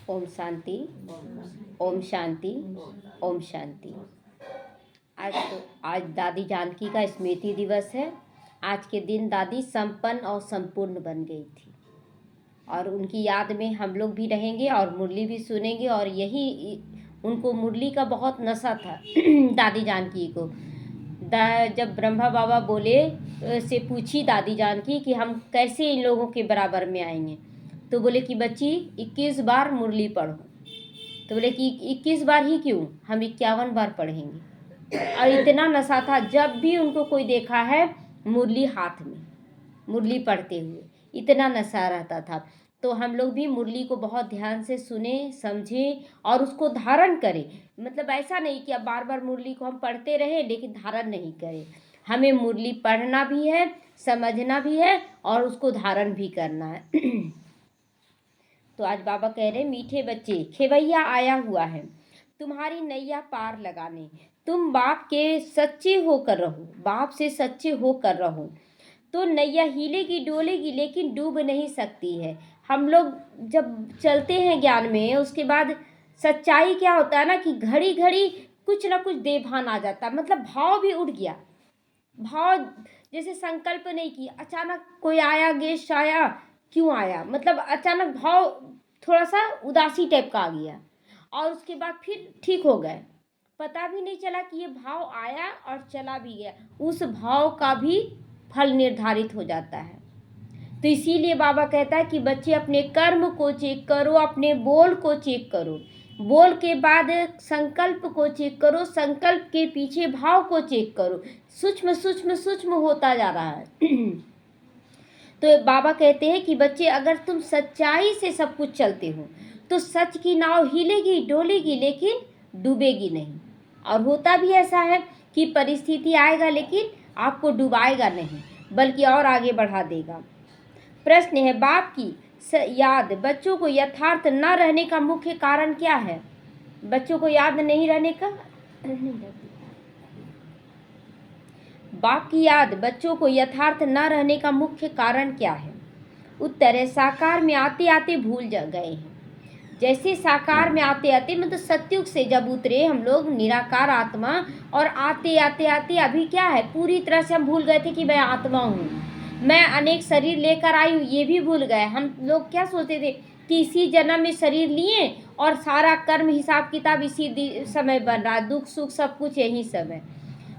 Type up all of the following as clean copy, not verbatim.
ओम शांति, ओम शांति, ओम शांति। आज दादी जानकी का स्मृति दिवस है। आज के दिन दादी संपन्न और संपूर्ण बन गई थी और उनकी याद में हम लोग भी रहेंगे और मुरली भी सुनेंगे। और यही उनको मुरली का बहुत नशा था दादी जानकी को। जब ब्रह्मा बाबा बोले से पूछी दादी जानकी कि हम कैसे इन लोगों के बराबर में आएंगे, तो बोले कि बच्ची 21 बार मुरली पढ़ो। तो बोले कि 21 बार ही क्यों, हम 51 बार पढ़ेंगे। और इतना नशा था, जब भी उनको कोई देखा है मुरली हाथ में, मुरली पढ़ते हुए, इतना नशा रहता था। तो हम लोग भी मुरली को बहुत ध्यान से सुने, समझें और उसको धारण करें। मतलब ऐसा नहीं कि अब बार बार मुरली को हम पढ़ते रहें लेकिन धारण नहीं करें। हमें मुरली पढ़ना भी है, समझना भी है और उसको धारण भी करना है। तो आज बाबा कह रहे, मीठे बच्चे, खेवैया आया हुआ है तुम्हारी नैया पार लगाने। तुम बाप के सच्चे होकर रहो, बाप से सच्चे होकर रहो तो नैया हीलेगी डोलेगी लेकिन डूब नहीं सकती है। हम लोग जब चलते हैं ज्ञान में, उसके बाद सच्चाई क्या होता है ना कि घड़ी घड़ी कुछ ना कुछ देभान आ जाता, मतलब भाव भी उठ गया। भाव जैसे संकल्प नहीं की, अचानक कोई आया, गेस्ट आया, क्यों आया, मतलब अचानक भाव थोड़ा सा उदासी टाइप का आ गया और उसके बाद फिर ठीक हो गए। पता भी नहीं चला कि ये भाव आया और चला भी गया। उस भाव का भी फल निर्धारित हो जाता है। तो इसीलिए बाबा कहता है कि बच्चे अपने कर्म को चेक करो, अपने बोल को चेक करो, बोल के बाद संकल्प को चेक करो, संकल्प के पीछे भाव को चेक करो। सूक्ष्म सूक्ष्म सूक्ष्म होता जा रहा है। तो बाबा कहते हैं कि बच्चे, अगर तुम सच्चाई से सब कुछ चलते हो तो सच की नाव हिलेगी डोलेगी लेकिन डूबेगी नहीं। और होता भी ऐसा है कि परिस्थिति आएगा लेकिन आपको डुबाएगा नहीं बल्कि और आगे बढ़ा देगा। प्रश्न है, बाप की याद बच्चों को यथार्थ न रहने का मुख्य कारण क्या है? बच्चों को याद नहीं रहने का, बाप की याद बच्चों को यथार्थ न रहने का मुख्य कारण क्या है? उत्तर है, साकार में आते आते भूल गए हैं। जैसे साकार में आते आते, मतलब सत्युग से जब उतरे हम लोग निराकार आत्मा, और आते आते आते अभी क्या है, पूरी तरह से हम भूल गए थे कि मैं आत्मा हूँ, मैं अनेक शरीर लेकर आई हूँ, ये भी भूल गए। हम लोग क्या सोचते थे कि इसी जन्म में शरीर लिए और सारा कर्म हिसाब किताब इसी समय बन रहा है, दुख सुख सब कुछ यही सब है।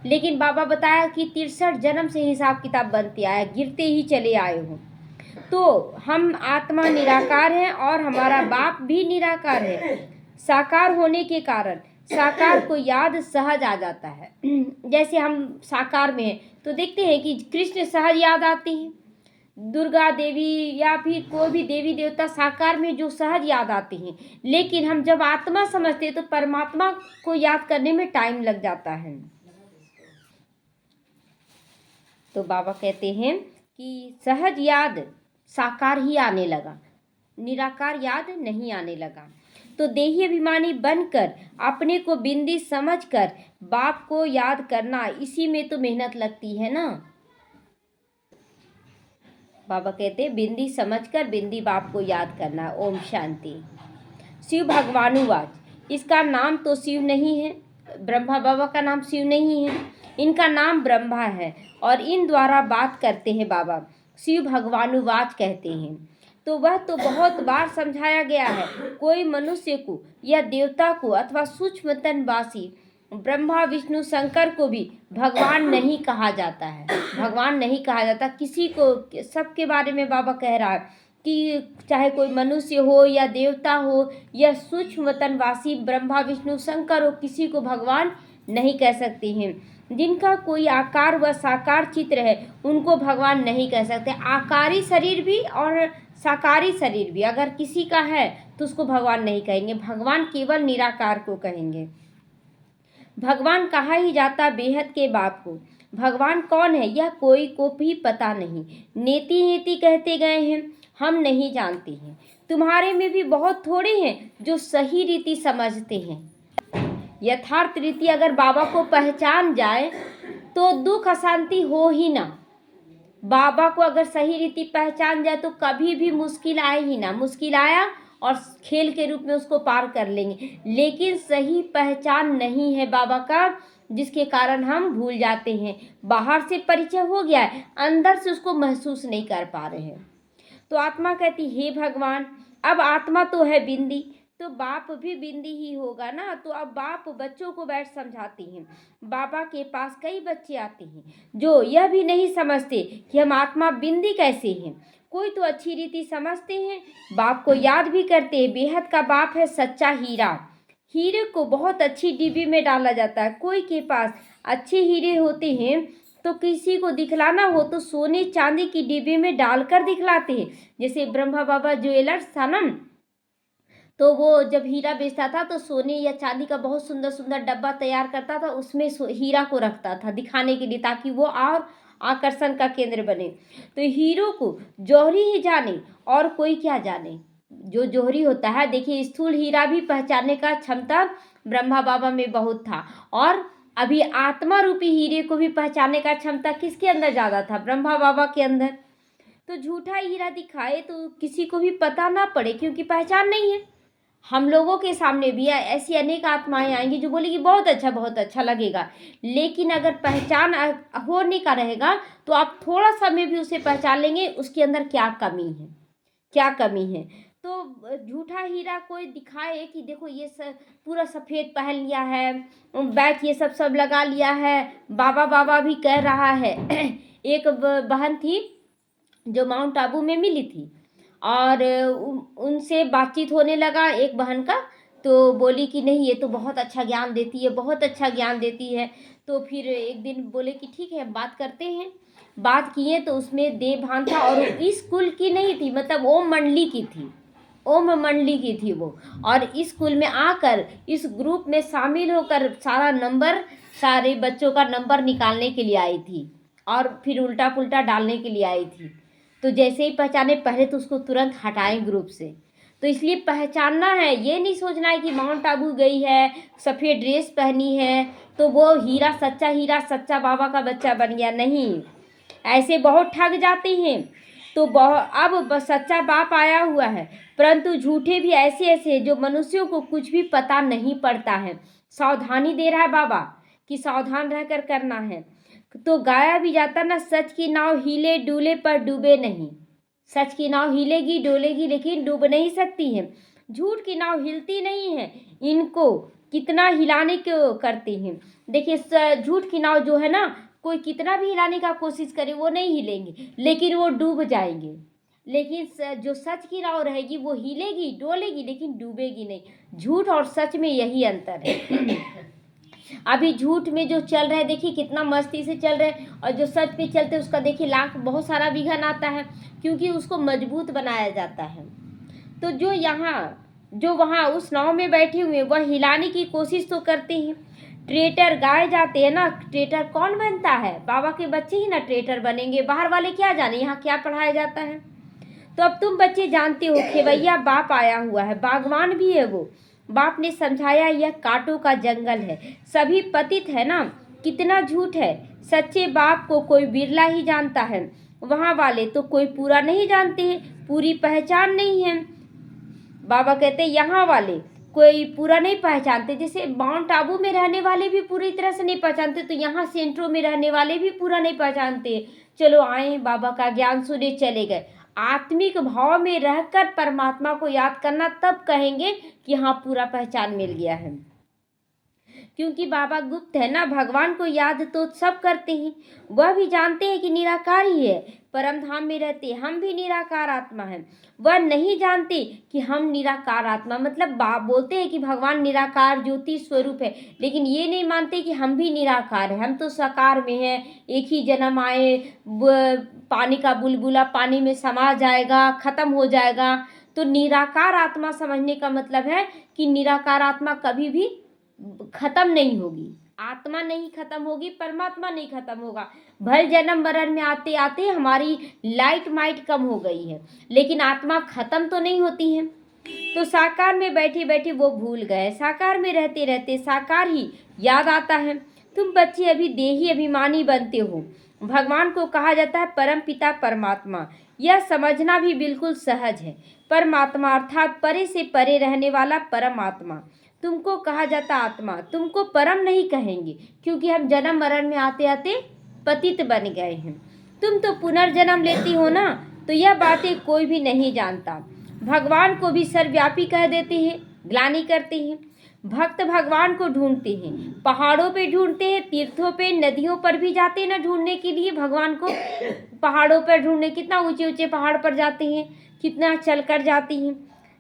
लेकिन बाबा बताया कि 63 जन्म से हिसाब किताब बनते आया, गिरते ही चले आए हो। तो हम आत्मा निराकार हैं और हमारा बाप भी निराकार है। साकार होने के कारण साकार को याद सहज आ जाता है। जैसे हम साकार में हैं तो देखते हैं कि कृष्ण सहज याद आते हैं, दुर्गा देवी या फिर कोई भी देवी देवता साकार में जो सहज याद आते हैं। लेकिन हम जब आत्मा समझते हैं तो परमात्मा को याद करने में टाइम लग जाता है। तो बाबा कहते हैं कि सहज याद साकार ही आने लगा, निराकार याद नहीं आने लगा। तो देही अभिमानी बनकर अपने को बिंदी समझकर बाप को याद करना, इसी में तो मेहनत लगती है ना। बाबा कहते हैं बिंदी समझकर बिंदी बाप को याद करना। ओम शांति। शिव भगवानुवाच, इसका नाम तो शिव नहीं है, ब्रह्मा बाबा का नाम शिव नहीं है, इनका नाम ब्रह्मा है और इन द्वारा बात करते हैं बाबा, शिव भगवानुवाच कहते हैं। तो वह तो बहुत बार समझाया गया है। कोई मनुष्य को या देवता को अथवा सूक्ष्म तनवासी ब्रह्मा विष्णु शंकर को भी भगवान नहीं कहा जाता है, भगवान नहीं कहा जाता किसी को। सबके बारे में बाबा कह रहा है कि चाहे कोई मनुष्य हो या देवता हो या सूक्ष्म तनवासी ब्रह्मा विष्णु शंकर हो, किसी को भगवान नहीं कह सकते हैं। जिनका कोई आकार व साकार चित्र है उनको भगवान नहीं कह सकते। आकारी शरीर भी और साकारी शरीर भी अगर किसी का है तो उसको भगवान नहीं कहेंगे, भगवान केवल निराकार को कहेंगे। भगवान कहा ही जाता बेहद के बाप को। भगवान कौन है यह कोई को भी पता नहीं, नेति नेति कहते गए हैं, हम नहीं जानते हैं। तुम्हारे में भी बहुत थोड़े हैं जो सही रीति समझते हैं। यथार्थ रीति अगर बाबा को पहचान जाए तो दुख अशांति हो ही ना। बाबा को अगर सही रीति पहचान जाए तो कभी भी मुश्किल आए ही ना। मुश्किल आया और खेल के रूप में उसको पार कर लेंगे, लेकिन सही पहचान नहीं है बाबा का, जिसके कारण हम भूल जाते हैं। बाहर से परिचय हो गया है, अंदर से उसको महसूस नहीं कर पा रहे हैं। तो आत्मा कहती, हे भगवान, अब आत्मा तो है बिंदी, तो बाप भी बिंदी ही होगा ना। तो अब बाप बच्चों को बैठ समझाती हैं। बाबा के पास कई बच्चे आते हैं जो यह भी नहीं समझते कि हम आत्मा बिंदी कैसे हैं। कोई तो अच्छी रीति समझते हैं, बाप को याद भी करते हैं। बेहद का बाप है सच्चा हीरा। हीरे को बहुत अच्छी डिब्बी में डाला जाता है। कोई के पास अच्छे हीरे होते हैं तो किसी को दिखलाना हो तो सोने चांदी की डिब्बी में डालकर दिखलाते हैं। जैसे ब्रह्मा बाबा ज्वेलर्स था ना, तो वो जब हीरा बेचता था तो सोने या चांदी का बहुत सुंदर सुंदर डब्बा तैयार करता था, उसमें हीरा को रखता था दिखाने के लिए, ताकि वो और आकर्षण का केंद्र बने। तो हीरो को जौहरी ही जाने और कोई क्या जाने। जो जौहरी होता है, देखिए स्थूल हीरा भी पहचानने का क्षमता ब्रह्मा बाबा में बहुत था, और अभी आत्मा रूपी हीरे को भी पहचानने का क्षमता किसके अंदर ज़्यादा था? ब्रह्मा बाबा के अंदर। तो झूठा हीरा दिखाए तो किसी को भी पता ना पड़े, क्योंकि पहचान नहीं है। हम लोगों के सामने भी ऐसी अनेक आत्माएं आएंगी जो बोलेगी बहुत अच्छा लगेगा, लेकिन अगर पहचान होने का रहेगा तो आप थोड़ा समय भी उसे पहचान लेंगे उसके अंदर क्या कमी है, क्या कमी है। तो झूठा हीरा कोई दिखाए कि देखो ये सब पूरा सफ़ेद पहन लिया है, बैग ये सब लगा लिया है, बाबा बाबा भी कह रहा है। एक बहन थी जो माउंट आबू में मिली थी, और उनसे बातचीत होने लगा एक बहन का, तो बोली कि नहीं ये तो बहुत अच्छा ज्ञान देती है, बहुत अच्छा ज्ञान देती है। तो फिर एक दिन बोले कि ठीक है बात करते हैं। बात किए तो उसमें देव भान था, और इस कुल की नहीं थी, मतलब ओम मंडली की थी, ओम मंडली की थी वो। और इस स्कूल में आकर इस ग्रुप में शामिल होकर सारे बच्चों का नंबर निकालने के लिए आई थी, और फिर उल्टा पुल्टा डालने के लिए आई थी। तो जैसे ही पहचाने, पहले तो उसको तुरंत हटाएं ग्रुप से। तो इसलिए पहचानना है, ये नहीं सोचना है कि माउंट आबू गई है, सफ़ेद ड्रेस पहनी है तो वो हीरा सच्चा बाबा का बच्चा बन गया। नहीं, ऐसे बहुत ठग जाते हैं। तो अब सच्चा बाप आया हुआ है, परंतु झूठे भी ऐसे ऐसे हैं जो मनुष्यों को कुछ भी पता नहीं पड़ता है। सावधानी दे रहा है बाबा कि सावधान रहकर करना है। तो गाया भी जाता ना, सच की नाव हिले डुले पर डूबे नहीं। सच की नाव हिलेगी डोलेगी लेकिन डूब नहीं सकती है। झूठ की नाव हिलती नहीं है, इनको कितना हिलाने को करते हैं। देखिए झूठ की नाव जो है ना, कोई कितना भी हिलाने का कोशिश करे वो नहीं हिलेंगे, लेकिन वो डूब जाएंगे। लेकिन जो सच की नाव रहेगी वो हिलेगी डोलेगी लेकिन डूबेगी नहीं। झूठ और सच में यही अंतर है। अभी झूठ में जो चल रहे हैं देखिए कितना मस्ती से चल रहे हैं, और जो सच पे चलते हैं उसका देखिए लाख बहुत सारा विघन आता है, क्योंकि उसको मजबूत बनाया जाता है। तो जो वहाँ उस नाव में बैठे हुए वह हिलाने की कोशिश तो करते हैं। ट्रेटर गाए जाते हैं ना, ट्रेटर कौन बनता है? बाबा के बच्चे ही ना ट्रेटर बनेंगे, बाहर वाले क्या जाने यहाँ क्या पढ़ाया जाता है। तो अब तुम बच्चे जानते हो खेवैया बाप आया हुआ है, बागवान भी है वो। बाप ने समझाया यह कांटों का जंगल है, सभी पतित है ना। कितना झूठ है, सच्चे बाप को कोई बिरला ही जानता है, वहाँ वाले तो कोई पूरा नहीं जानते हैं, पूरी पहचान नहीं है। बाबा कहते यहाँ वाले कोई पूरा नहीं पहचानते, जैसे माउंट आबू में रहने वाले भी पूरी तरह से नहीं पहचानते, तो यहाँ सेंट्रो में रहने वाले भी पूरा नहीं पहचानते। चलो आए बाबा का ज्ञान सुने चले गए। आत्मिक भाव में रहकर परमात्मा को याद करना, तब कहेंगे कि हाँ पूरा पहचान मिल गया है। क्योंकि बाबा गुप्त है ना, भगवान को याद तो सब करते हैं, वह भी जानते हैं कि निराकार ही है, परम धाम में रहते, हम भी निराकार आत्मा हैं। वह नहीं जानते कि हम निराकार आत्मा, मतलब बोलते हैं कि भगवान निराकार ज्योति स्वरूप है, लेकिन ये नहीं मानते कि हम भी निराकार हैं, हम तो साकार में हैं। एक ही जन्म आए, पानी का बुलबुला पानी में समा जाएगा, खत्म हो जाएगा। तो निराकार आत्मा समझने का मतलब है कि निराकार आत्मा कभी भी खत्म नहीं होगी, आत्मा नहीं खत्म होगी, परमात्मा नहीं खत्म होगा। भल जन्म मरण में आते आते हमारी लाइट माइट कम हो गई है, लेकिन आत्मा खत्म तो नहीं होती है। तो साकार में बैठे बैठे वो भूल गए, साकार में रहते रहते साकार ही याद आता है। तुम बच्चे अभी देही अभिमानी बनते हो। भगवान को कहा जाता है परम पिता परमात्मा, यह समझना भी बिल्कुल सहज है। परमात्मा अर्थात परे से परे रहने वाला परमात्मा। तुमको कहा जाता आत्मा, तुमको परम नहीं कहेंगे, क्योंकि हम जन्म मरण में आते आते पतित बन गए हैं। तुम तो पुनर्जन्म लेती हो ना, तो यह बातें कोई भी नहीं जानता। भगवान को भी सर्वव्यापी कह देते हैं, ग्लानि करते हैं। भक्त भगवान को ढूंढते हैं, पहाड़ों पे ढूंढते हैं, तीर्थों पे, नदियों पर भी जाते हैं ना ढूंढने के लिए भगवान को। पहाड़ों पर ढूंढने, कितना ऊंचे ऊंचे पहाड़ पर जाते हैं, कितना चल कर जाते हैं।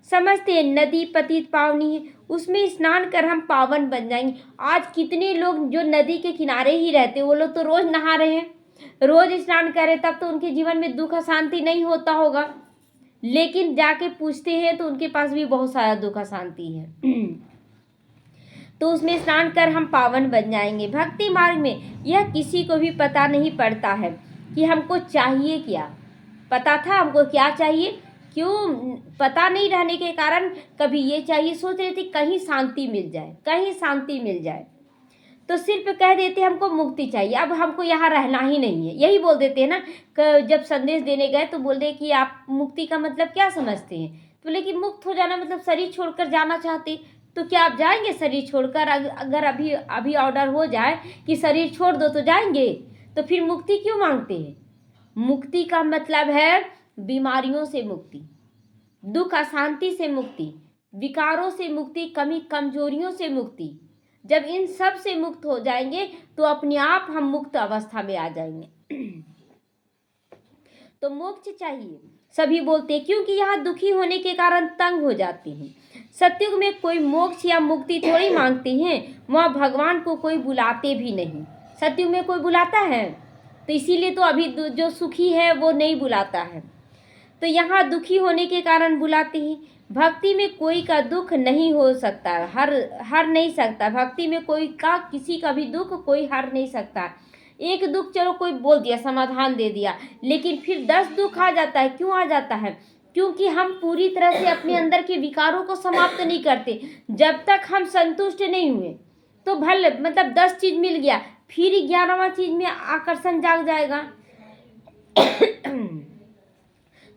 समझते हैं नदी पतित पावनी है, उसमें स्नान कर हम पावन बन जाएंगे। आज कितने लोग जो नदी के किनारे ही रहते, वो लोग तो रोज नहा रहे हैं, रोज स्नान कर रहे, तब तो उनके जीवन में दुख अशांति नहीं होता होगा। लेकिन जाके पूछते हैं तो उनके पास भी बहुत सारा दुख अशांति है। तो उसमें स्नान कर हम पावन बन जाएंगे। भक्ति मार्ग में यह किसी को भी पता नहीं पड़ता है कि हमको चाहिए क्या। पता था हमको क्या चाहिए, क्यों पता नहीं रहने के कारण कभी ये चाहिए, सोच रहे थे कहीं शांति मिल जाए, कहीं शांति मिल जाए, तो सिर्फ कह देते हमको मुक्ति चाहिए, अब हमको यहाँ रहना ही नहीं है। यही बोल देते हैं ना। जब संदेश देने गए तो बोल दे कि आप मुक्ति का मतलब क्या समझते हैं, तो बोले कि मुक्त हो जाना मतलब शरीर छोड़कर जाना चाहते। तो क्या आप जाएंगे शरीर छोड़कर? अगर अभी अभी ऑर्डर हो जाए कि शरीर छोड़ दो तो जाएंगे, तो फिर मुक्ति क्यों मांगते हैं? मुक्ति का मतलब है बीमारियों से मुक्ति, दुख अशांति से मुक्ति, विकारों से मुक्ति, कमी कमजोरियों से मुक्ति। जब इन सब से मुक्त हो जाएंगे तो अपने आप हम मुक्त अवस्था में आ जाएंगे। तो मोक्ष चाहिए सभी बोलते हैं, क्योंकि यहाँ दुखी होने के कारण तंग हो जाते हैं। सत्युग में कोई मोक्ष या मुक्ति थोड़ी मांगते हैं, वहाँ भगवान को कोई बुलाते भी नहीं। सत्युग में कोई बुलाता है? तो इसीलिए तो अभी जो सुखी है वो नहीं बुलाता है। तो यहाँ दुखी होने के कारण बुलाते हैं। भक्ति में कोई का दुख नहीं हो सकता, हर नहीं सकता। भक्ति में कोई का किसी का भी दुख कोई हर नहीं सकता। एक दुख चलो कोई बोल दिया, समाधान दे दिया, लेकिन फिर 10 दुख आ जाता है। क्यों आ जाता है? क्योंकि हम पूरी तरह से अपने अंदर के विकारों को समाप्त नहीं करते। जब तक हम संतुष्ट नहीं हुए तो भले मतलब 10 चीज मिल गया, फिर 11वां चीज में आकर्षण जाग जाएगा।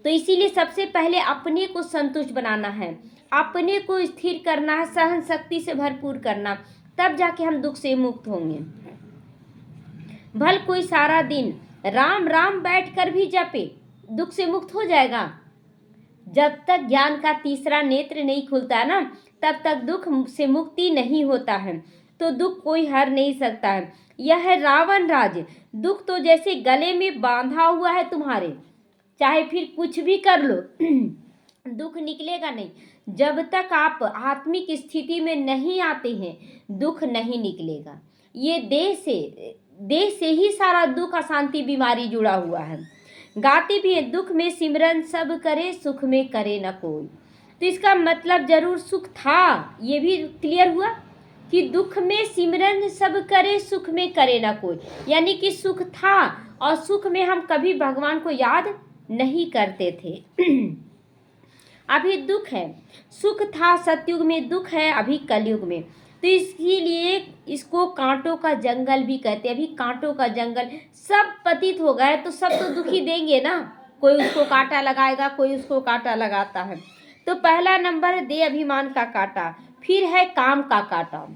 तो इसीलिए सबसे पहले अपने को संतुष्ट बनाना है, अपने को स्थिर करना है, सहन शक्ति से भरपूर करना, तब जाके हम दुख से मुक्त होंगे। भल कोई सारा दिन राम राम बैठकर भी जपे, दुख से मुक्त हो जाएगा। जब तक ज्ञान का तीसरा नेत्र नहीं खुलता ना, तब तक दुख से मुक्ति नहीं होता है। तो दुख कोई हर नहीं सकता है। यह है रावण राज। दुख तो जैसे गले में बांधा हुआ है तुम्हारे, चाहे फिर कुछ भी कर लो दुख निकलेगा नहीं। जब तक आप आत्मिक स्थिति में नहीं आते हैं, दुख नहीं निकलेगा। ये देह से ही सारा दुख अशांति बीमारी जुड़ा हुआ है। गाते भी है, दुख में सिमरन सब करे, सुख में करे न कोई। तो इसका मतलब जरूर सुख था, ये भी क्लियर हुआ कि दुख में सिमरन सब करे, सुख में करे न कोई। यानी कि सुख था और सुख में हम कभी भगवान को याद नहीं करते थे। अभी दुख है, सुख था सतयुग में, दुख है अभी कलयुग में। तो इसीलिए इसको कांटों का जंगल भी कहते हैं। अभी कांटों का जंगल, सब पतित हो गए तो सब तो दुखी देंगे ना। कोई उसको कांटा लगाएगा, कोई उसको कांटा लगाता है। तो पहला नंबर दे अभिमान का कांटा, फिर है काम का कांटा।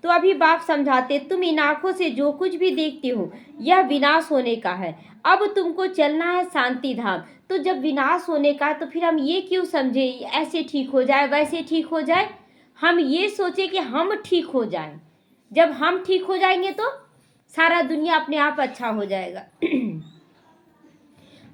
तो अभी बाप समझाते, तुम इन आंखों से जो कुछ भी देखते हो यह विनाश होने का है। अब तुमको चलना है शांति धाम। तो जब विनाश होने का है तो फिर हम ये क्यों समझे ऐसे ठीक हो जाए, वैसे ठीक हो जाए। हम ये सोचे कि हम ठीक हो जाएं। जब हम ठीक हो जाएंगे तो सारा दुनिया अपने आप अच्छा हो जाएगा।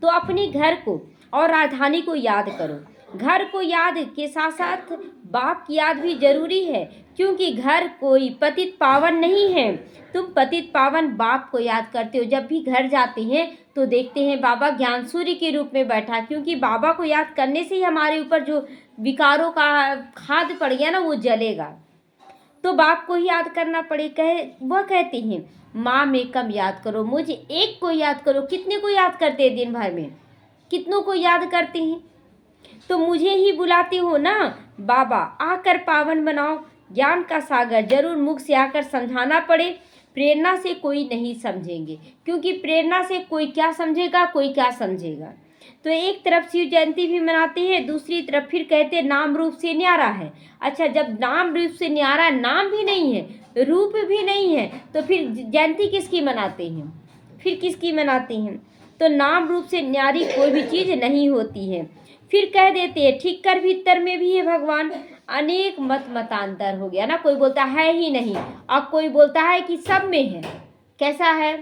तो अपने घर को और राजधानी को याद करो। घर को याद के साथ साथ बाप की याद भी जरूरी है, क्योंकि घर कोई पतित पावन नहीं है। तुम पतित पावन बाप को याद करते हो। जब भी घर जाते हैं तो देखते हैं बाबा ज्ञान सूर्य के रूप में बैठा, क्योंकि बाबा को याद करने से ही हमारे ऊपर जो विकारों का खाद पड़ गया ना वो जलेगा। तो बाप को ही याद करना पड़े। वह कहते हैं माँ में कम याद करो, मुझे एक को याद करो। कितने को याद करते हैं दिन भर में, कितनों को याद करते हैं। तो मुझे ही बुलाते हो ना बाबा, आकर पावन बनाओ। ज्ञान का सागर जरूर मुख से आकर समझाना पड़े। प्रेरणा से कोई नहीं समझेंगे, क्योंकि प्रेरणा से कोई क्या समझेगा, कोई क्या समझेगा। तो एक तरफ शिव जयंती भी मनाते हैं, दूसरी तरफ फिर कहते हैं नाम रूप से न्यारा है। अच्छा, जब नाम रूप से न्यारा, नाम भी नहीं है, रूप भी नहीं है, तो फिर जयंती किसकी मनाते हैं, फिर किसकी मनाते हैं? तो नाम रूप से न्यारी कोई भी चीज़ नहीं होती है। फिर कह देते हैं ठीक कर भीतर में भी है भगवान। अनेक मतांतर हो गया ना, कोई बोलता है ही नहीं और कोई बोलता है कि सब में है। कैसा है?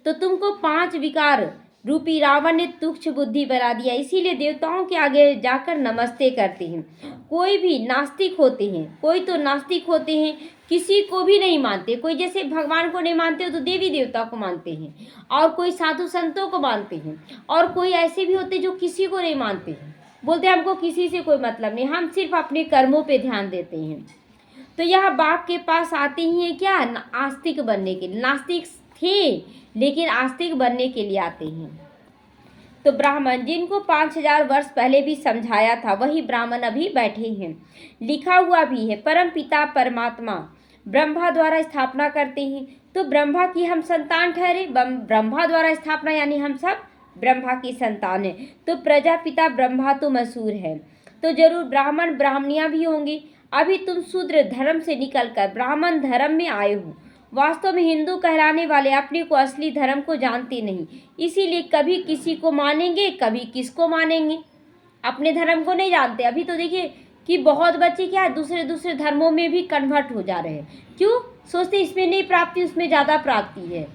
तो तुमको 5 विकार रूपी रावण ने तुच्छ बुद्धि बना दिया, इसीलिए देवताओं के आगे जाकर नमस्ते करते हैं। कोई भी नास्तिक होते हैं, कोई तो नास्तिक होते हैं, किसी को भी नहीं मानते। कोई जैसे भगवान को नहीं मानते हो तो देवी देवता को मानते हैं, और कोई साधु संतों को मानते हैं, और कोई ऐसे भी होते जो किसी को नहीं मानते हैं, बोलते हैं हमको किसी से कोई मतलब नहीं, हम सिर्फ अपने कर्मों पे ध्यान देते हैं। तो यह बाप के पास आते ही हैं क्या? आस्तिक बनने के लिए। नास्तिक थे लेकिन आस्तिक बनने के लिए आते हैं। तो ब्राह्मण जिनको 5000 वर्ष पहले भी समझाया था, वही ब्राह्मण अभी बैठे हैं। लिखा हुआ भी है, परम पिता परमात्मा ब्रह्मा द्वारा स्थापना करते हैं। तो ब्रह्मा की हम संतान ठहरे। ब्रह्मा द्वारा स्थापना यानी हम सब ब्रह्मा की संतान है। तो प्रजापिता ब्रह्मा तो मशहूर है, तो जरूर ब्राह्मण ब्राह्मणियाँ भी होंगी। अभी तुम शूद्र धर्म से निकलकर ब्राह्मण धर्म में आए हो। वास्तव में हिंदू कहलाने वाले अपने को असली धर्म को जानते नहीं, इसीलिए कभी किसी को मानेंगे, कभी किसको मानेंगे, अपने धर्म को नहीं जानते। अभी तो देखिए कि बहुत बच्चे क्या है, दूसरे दूसरे धर्मों में भी कन्वर्ट हो जा रहे हैं। क्यों? सोचते इसमें नहीं प्राप्ति, उसमें ज़्यादा प्राप्ति है।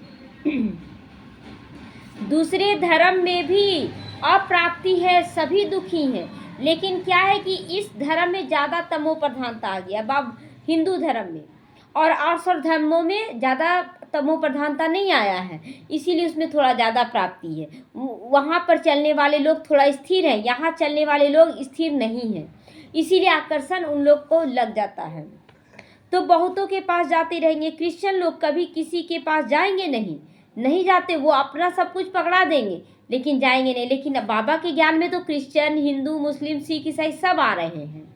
दूसरे धर्म में भी अप्राप्ति है, सभी दुखी हैं, लेकिन क्या है कि इस धर्म में ज़्यादा तमो प्रधानता आ गया, हिंदू धर्म में, और सब धर्मों में ज़्यादा तमो प्रधानता नहीं आया है, इसीलिए उसमें थोड़ा ज़्यादा प्राप्ति है। वहाँ पर चलने वाले लोग थोड़ा स्थिर हैं, यहाँ चलने वाले लोग स्थिर नहीं हैं, इसीलिए आकर्षण उन लोग को लग जाता है। तो बहुतों के पास जाते रहेंगे। क्रिश्चियन लोग कभी किसी के पास जाएंगे नहीं जाते, वो अपना सब कुछ पकड़ा देंगे लेकिन जाएंगे नहीं। लेकिन बाबा के ज्ञान में तो क्रिश्चियन, हिंदू, मुस्लिम, सिख, ईसाई सब आ रहे हैं।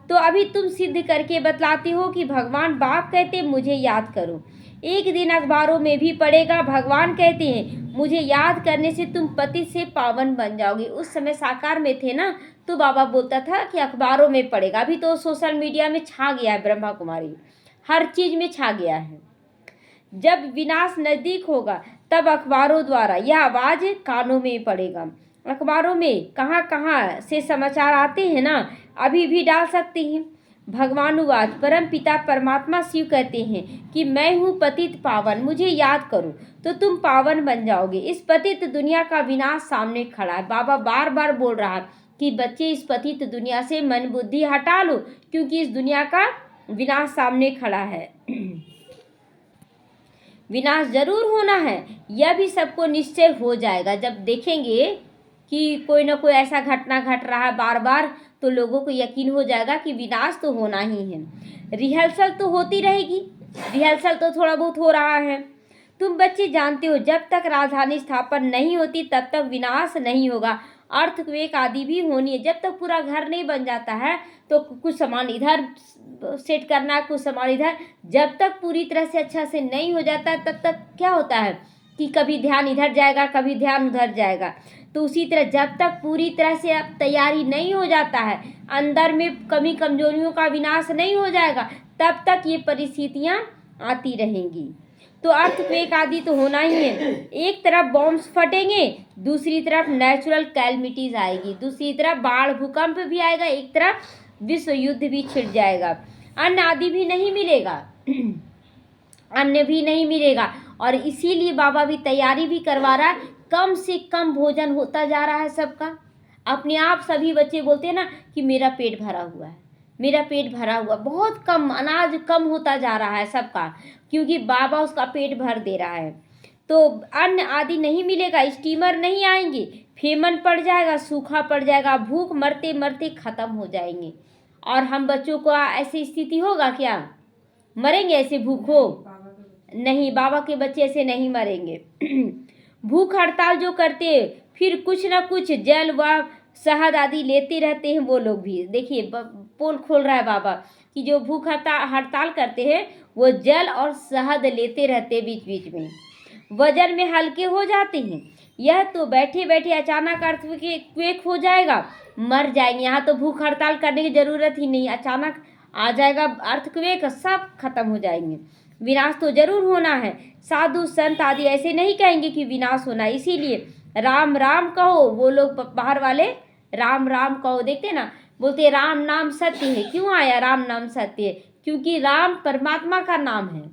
तो अभी तुम सिद्ध करके बतलाते हो कि भगवान बाप कहते मुझे याद करो। एक दिन अखबारों में भी पढ़ेगा, भगवान कहते हैं मुझे याद करने से तुम पतित से पावन बन जाओगे। उस समय साकार में थे ना, तो बाबा बोलता था कि अखबारों में पढ़ेगा। अभी तो सोशल मीडिया में छा गया है, ब्रह्मा कुमारी हर चीज़ में छा गया है। जब विनाश नज़दीक होगा तब अखबारों द्वारा यह आवाज़ कानों में पड़ेगा। अखबारों में कहाँ कहाँ से समाचार आते हैं ना, अभी भी डाल सकते हैं। भगवानुवाच परम पिता परमात्मा शिव कहते हैं कि मैं हूँ पतित पावन, मुझे याद करो तो तुम पावन बन जाओगे। इस पतित दुनिया का विनाश सामने खड़ा है। बाबा बार बार बोल रहा है कि बच्चे इस पतित दुनिया से मन बुद्धि हटा लो, क्योंकि इस दुनिया का विनाश सामने खड़ा है। विनाश जरूर होना है, यह भी सबको निश्चय हो जाएगा। जब देखेंगे कि कोई ना कोई ऐसा घटना घट रहा है बार बार, तो लोगों को यकीन हो जाएगा कि विनाश तो होना ही है। रिहर्सल तो होती रहेगी, रिहर्सल तो थोड़ा बहुत हो रहा है। तुम बच्चे जानते हो जब तक राजधानी स्थापन नहीं होती तब तक विनाश नहीं होगा। अर्थक्वेक आदि भी होनी है। जब तक पूरा घर नहीं बन जाता है तो कुछ सामान इधर सेट करना, कुछ सामान इधर, जब तक पूरी तरह से अच्छा से नहीं हो जाता तब तक क्या होता है कि कभी ध्यान इधर जाएगा, कभी ध्यान उधर जाएगा। तो उसी तरह जब तक पूरी तरह से अब तैयारी नहीं हो जाता है, अंदर में कमी कमजोरियों का विनाश नहीं हो जाएगा, तब तक ये परिस्थितियाँ आती रहेंगी। तो अर्थक्वेक आदि तो होना ही है। एक तरफ बॉम्ब्स फटेंगे, दूसरी तरफ नेचुरल कैलमिटीज आएगी, दूसरी तरफ बाढ़ भूकंप भी आएगा, एक तरफ विश्व युद्ध भी छिड़ जाएगा। अन्न आदि भी नहीं मिलेगा, अन्न भी नहीं मिलेगा, और इसीलिए बाबा भी तैयारी भी करवा रहा है। कम से कम भोजन होता जा रहा है सबका। अपने आप सभी बच्चे बोलते हैं ना कि मेरा पेट भरा हुआ है, मेरा पेट भरा हुआ। बहुत कम अनाज कम होता जा रहा है सबका, क्योंकि बाबा उसका पेट भर दे रहा है। तो अन्न आदि नहीं मिलेगा, स्टीमर नहीं आएंगे, फेमन पड़ जाएगा, सूखा पड़ जाएगा, भूख मरते मरते ख़त्म हो जाएंगे। और हम बच्चों को ऐसी स्थिति होगा क्या? मरेंगे ऐसे भूखों? नहीं, बाबा के बच्चे ऐसे नहीं मरेंगे। भूख हड़ताल जो करते फिर कुछ ना कुछ जल व शहद आदि लेते रहते हैं, वो लोग भी देखिए पोल खोल रहा है बाबा कि जो भूख हड़ताल करते हैं वो जल और शहद लेते रहते बीच बीच में। वजन में हल्के हो जाते हैं, यह तो बैठे बैठे अचानक अर्थक्वेक हो जाएगा, मर जाएंगे। यहाँ तो भूख हड़ताल करने की जरूरत ही नहीं, अचानक आ जाएगा अर्थक्वेक, सब खत्म हो जाएंगे। विनाश तो जरूर होना है। साधु संत आदि ऐसे नहीं कहेंगे कि विनाश होना है, इसीलिए राम राम कहो। वो लोग बाहर वाले राम राम कहो, देखते ना, बोलते राम नाम सत्य है। क्यों आया राम नाम सत्य है? क्योंकि राम परमात्मा का नाम है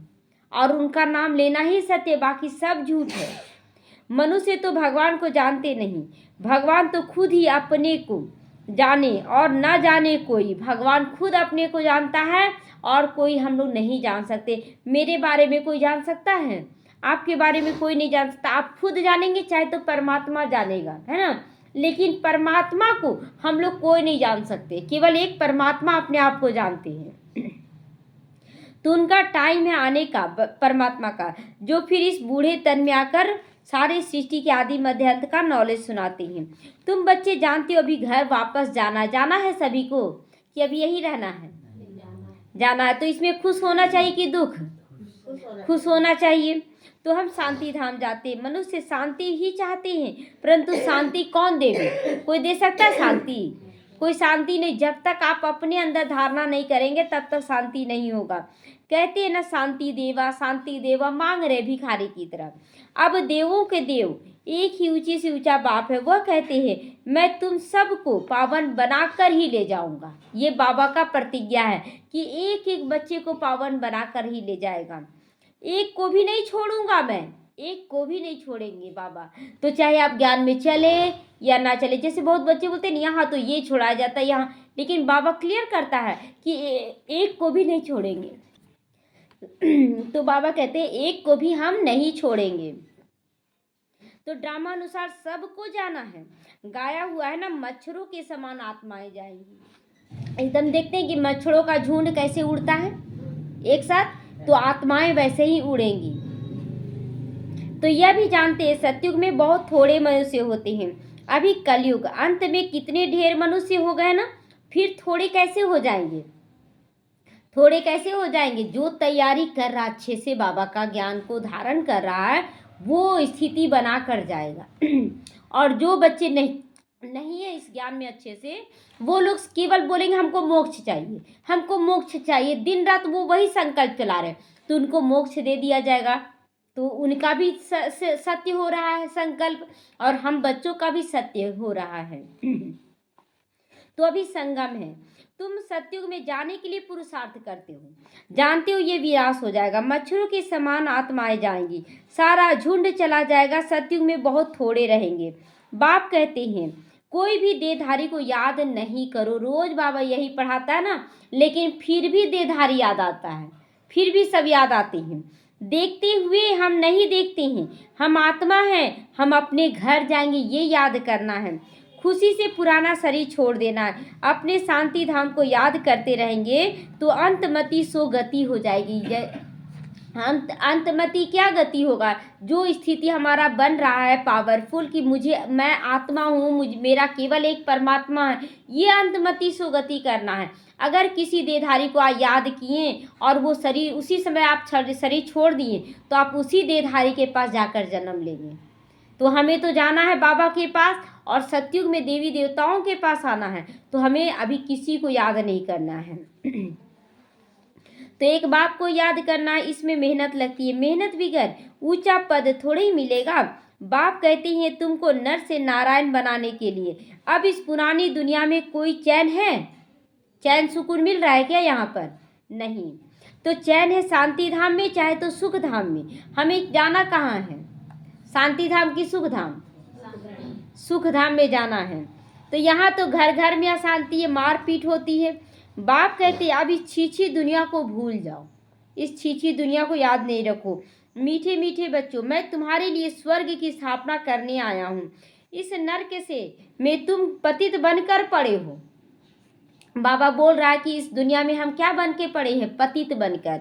और उनका नाम लेना ही सत्य, बाकी सब झूठ है। मनुष्य तो भगवान को जानते नहीं, भगवान तो खुद ही अपने को जाने और ना जाने कोई। भगवान खुद अपने को जानता है और कोई हम लोग नहीं जान सकते। मेरे बारे में कोई जान सकता है? आपके बारे में कोई नहीं जान सकता। आप खुद जानेंगे चाहे तो परमात्मा जानेगा, है ना, लेकिन परमात्मा को हम लोग कोई नहीं जान सकते, केवल एक परमात्मा अपने आप को जानते हैं। तो उनका टाइम है आने का, परमात्मा का, जो फिर इस बूढ़े तन में आकर सारे सृष्टि के आदि मध्य अंत का नॉलेज सुनाते हैं। तुम बच्चे जानते हो अभी घर वापस जाना है सभी को, कि अभी यही रहना है? जाना है। तो इसमें खुश होना चाहिए कि दुख? खुश होना चाहिए। तो हम शांति धाम जाते हैं। मनुष्य शांति ही चाहते हैं, परंतु शांति कौन देगा? कोई दे सकता है शांति? कोई शांति नहीं। जब तक आप अपने अंदर धारणा नहीं करेंगे तब तक शांति नहीं होगा। कहते हैं ना, शांति देवा मांग रहे भिखारी की तरह। अब देवों के देव एक ही ऊंची से ऊंचा बाप है, वह कहते हैं मैं तुम सबको पावन बनाकर ही ले जाऊंगा। ये बाबा का प्रतिज्ञा है कि एक एक बच्चे को पावन बनाकर ही ले जाएगा। एक को भी नहीं छोड़ूंगा मैं, एक को भी नहीं छोड़ेंगे बाबा। तो चाहे आप ज्ञान में चले या ना चले, जैसे बहुत बच्चे बोलते हैं यहाँ तो ये छोड़ाया जाता है यहाँ, लेकिन बाबा क्लियर करता है कि एक को भी नहीं छोड़ेंगे। तो बाबा कहते हैं एक को भी हम नहीं छोड़ेंगे। तो ड्रामा अनुसार सबको जाना है। गाया हुआ है ना, मच्छरों के समान आत्माएं जाएंगी। एकदम देखते हैं कि मच्छरों का झुंड कैसे उड़ता है एक साथ, तो आत्माएं वैसे ही उड़ेंगी। तो यह भी जानते हैं सतयुग में बहुत थोड़े मनुष्य होते हैं। अभी कलयुग अंत में कितने ढेर मनुष्य हो गए ना, फिर थोड़े कैसे हो जाएंगे? थोड़े कैसे हो जाएंगे? जो तैयारी कर रहा अच्छे से बाबा का ज्ञान को धारण कर रहा है वो स्थिति बना कर जाएगा। और जो बच्चे नहीं है इस ज्ञान में अच्छे से, वो लोग केवल बोलेंगे हमको मोक्ष चाहिए, हमको मोक्ष चाहिए, दिन रात वो वही संकल्प चला रहे, तो उनको मोक्ष दे दिया जाएगा। तो उनका भी सत्य हो रहा है संकल्प, और हम बच्चों का भी सत्य हो रहा है। तो अभी संगम है। तुम सतयुग में जाने के लिए पुरुषार्थ करते हो, जानते हो ये विनाश हो जाएगा, मच्छरों के समान आत्माएं जाएंगी, सारा झुंड चला जाएगा, सतयुग में बहुत थोड़े रहेंगे। बाप कहते हैं कोई भी देहधारी को याद नहीं करो। रोज बाबा यही पढ़ाता है ना, लेकिन फिर भी देहधारी याद आता है, फिर भी सब याद आते हैं। देखते हुए हम नहीं देखते हैं, हम आत्मा हैं, हम अपने घर जाएंगे, ये याद करना है। खुशी से पुराना शरीर छोड़ देना है। अपने शांति धाम को याद करते रहेंगे तो अंतमति सो गति हो जाएगी। अंतमति क्या गति होगा? जो स्थिति हमारा बन रहा है पावरफुल कि मैं आत्मा हूँ, मेरा केवल एक परमात्मा है, ये अंतमति सो गति करना है। अगर किसी देहधारी को आप याद किए और वो शरीर उसी समय आप शरीर छोड़ दिए तो आप उसी देहधारी के पास जाकर जन्म लेंगे। तो हमें तो जाना है बाबा के पास और सतयुग में देवी देवताओं के पास आना है, तो हमें अभी किसी को याद नहीं करना है। तो एक बाप को याद करना, इसमें मेहनत लगती है, मेहनत बिगैर ऊंचा पद थोड़े ही मिलेगा। बाप कहते हैं तुमको नर से नारायण बनाने के लिए। अब इस पुरानी दुनिया में कोई चैन है? चैन सुकून मिल रहा है क्या यहाँ पर? नहीं। तो चैन है शांति धाम में, चाहे तो सुख धाम में। हमें जाना कहाँ है? शांति धाम की सुख धाम? सुख धाम में जाना है। तो यहाँ तो घर घर में अशांति है, मारपीट होती है। बाप कहते अब इस छीछी दुनिया को भूल जाओ, इस छीछी दुनिया को याद नहीं रखो। मीठे मीठे बच्चों, मैं तुम्हारे लिए स्वर्ग की स्थापना करने आया हूँ। इस नरक से मैं तुम पतित बनकर पड़े हो। बाबा बोल रहा है कि इस दुनिया में हम क्या बन के पड़े हैं? पतित बनकर।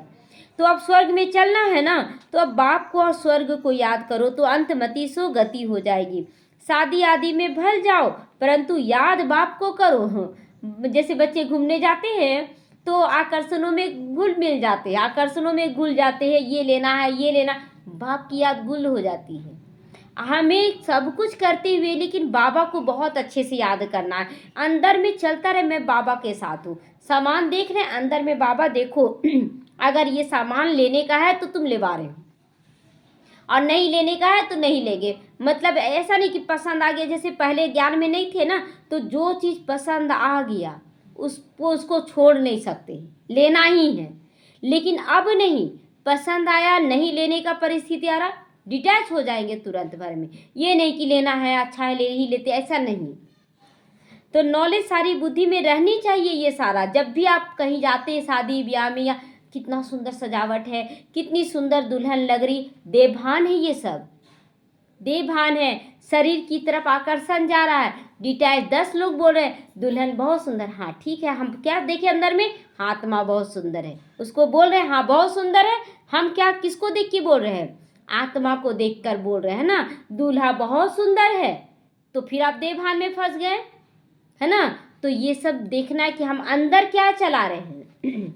तो अब स्वर्ग में चलना है ना, तो अब बाप को और स्वर्ग को याद करो तो अंतमति सो गति हो जाएगी। शादी आदि में भल जाओ परंतु याद बाप को करो। जैसे बच्चे घूमने जाते हैं तो आकर्षणों में घुल मिल जाते हैं, आकर्षणों में घुल जाते हैं, ये लेना है ये लेना, बाप की याद गुल हो जाती है। हमें सब कुछ करते हुए लेकिन बाबा को बहुत अच्छे से याद करना है। अंदर में चलता रहे मैं बाबा के साथ हूँ। सामान देख रहे हैं, अंदर में बाबा देखो अगर ये सामान लेने का है तो तुम लेवा रहे हो, और नहीं लेने का है तो नहीं लेंगे। मतलब ऐसा नहीं कि पसंद आ गया, जैसे पहले ज्ञान में नहीं थे ना, तो जो चीज़ पसंद आ गया उसको छोड़ नहीं सकते, लेना ही है। लेकिन अब नहीं, पसंद आया नहीं लेने का परिस्थिति आ रहा, डिटैच हो जाएंगे तुरंत भर में। ये नहीं कि लेना है अच्छा है ले ही लेते, ऐसा नहीं। तो नॉलेज सारी बुद्धि में रहनी चाहिए। ये सारा जब भी आप कहीं जाते हैं शादी ब्याह में, या कितना सुंदर सजावट है, कितनी सुंदर दुल्हन लग रही, देवभान है, ये सब देवभान है। शरीर की तरफ आकर्षण जा रहा है, डिटैच 10 लोग बोल रहे हैं दुल्हन बहुत सुंदर, हाँ ठीक है, हम क्या देखे अंदर में, आत्मा बहुत सुंदर है, उसको बोल रहे हैं हाँ बहुत सुंदर है। हम क्या किसको देख के बोल रहे हैं, आत्मा को देख कर बोल रहे हैं ना, दूल्हा बहुत सुंदर है। तो फिर आप देवभान में फंस गए, है ना। तो ये सब देखना है कि हम अंदर क्या चला रहे हैं।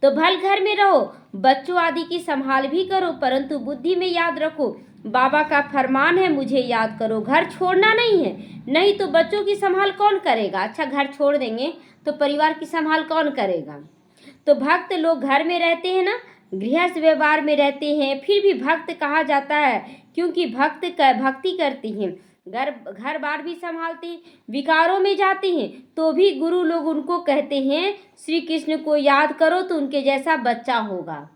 तो भल घर में रहो, बच्चों आदि की संभाल भी करो, परंतु बुद्धि में याद रखो बाबा का फरमान है मुझे याद करो। घर छोड़ना नहीं है, नहीं तो बच्चों की संभाल कौन करेगा। अच्छा घर छोड़ देंगे तो परिवार की संभाल कौन करेगा। तो भक्त लोग घर में रहते हैं ना, गृहस्थ व्यवहार में रहते हैं, फिर भी भक्त कहा जाता है क्योंकि भक्ति करती हैं। घर बार भी संभालते हैं, विकारों में जाते हैं, तो भी गुरु लोग उनको कहते हैं श्री कृष्ण को याद करो तो उनके जैसा बच्चा होगा।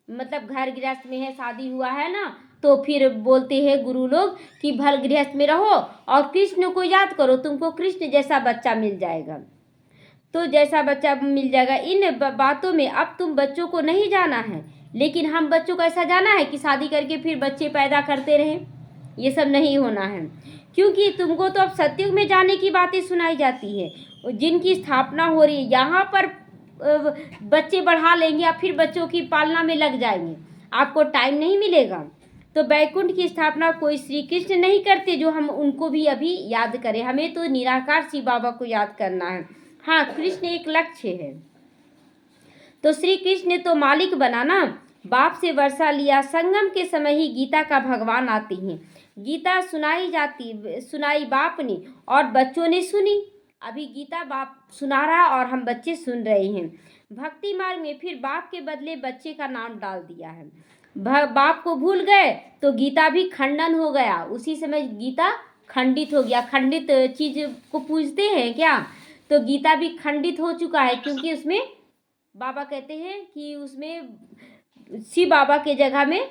मतलब घर गृहस्थ में है, शादी हुआ है ना, तो फिर बोलते हैं गुरु लोग कि भल गृहस्थ में रहो और कृष्ण को याद करो, तुमको कृष्ण जैसा बच्चा मिल जाएगा। तो जैसा बच्चा मिल जाएगा। इन बातों में अब तुम बच्चों को नहीं जाना है, लेकिन हम बच्चों को ऐसा जाना है कि शादी करके फिर बच्चे पैदा करते रहें, ये सब नहीं होना है। क्योंकि तुमको तो अब सतयुग में जाने की बातें सुनाई जाती है, जिनकी स्थापना हो रही है, यहाँ पर बच्चे बढ़ा लेंगे या फिर बच्चों की पालना में लग जाएंगे, आपको टाइम नहीं मिलेगा। तो बैकुंठ की स्थापना कोई श्री कृष्ण नहीं करते जो हम उनको भी अभी याद करें। हमें तो निराकार शिव बाबा को याद करना है। हाँ कृष्ण एक लक्ष्य है। तो श्री कृष्ण ने तो मालिक बनाना, बाप से वर्षा लिया, संगम के समय ही गीता का भगवान आते हैं। गीता सुनाई बाप ने और बच्चों ने सुनी। अभी गीता बाप सुना रहा और हम बच्चे सुन रहे हैं। भक्ति मार्ग में फिर बाप के बदले बच्चे का नाम डाल दिया है। बाप को भूल गए तो गीता भी खंडन हो गया, उसी समय गीता खंडित हो गया। खंडित चीज को पूजते हैं क्या, तो गीता भी खंडित हो चुका है, क्योंकि उसमें बाबा कहते हैं कि उसमें शिव बाबा के जगह में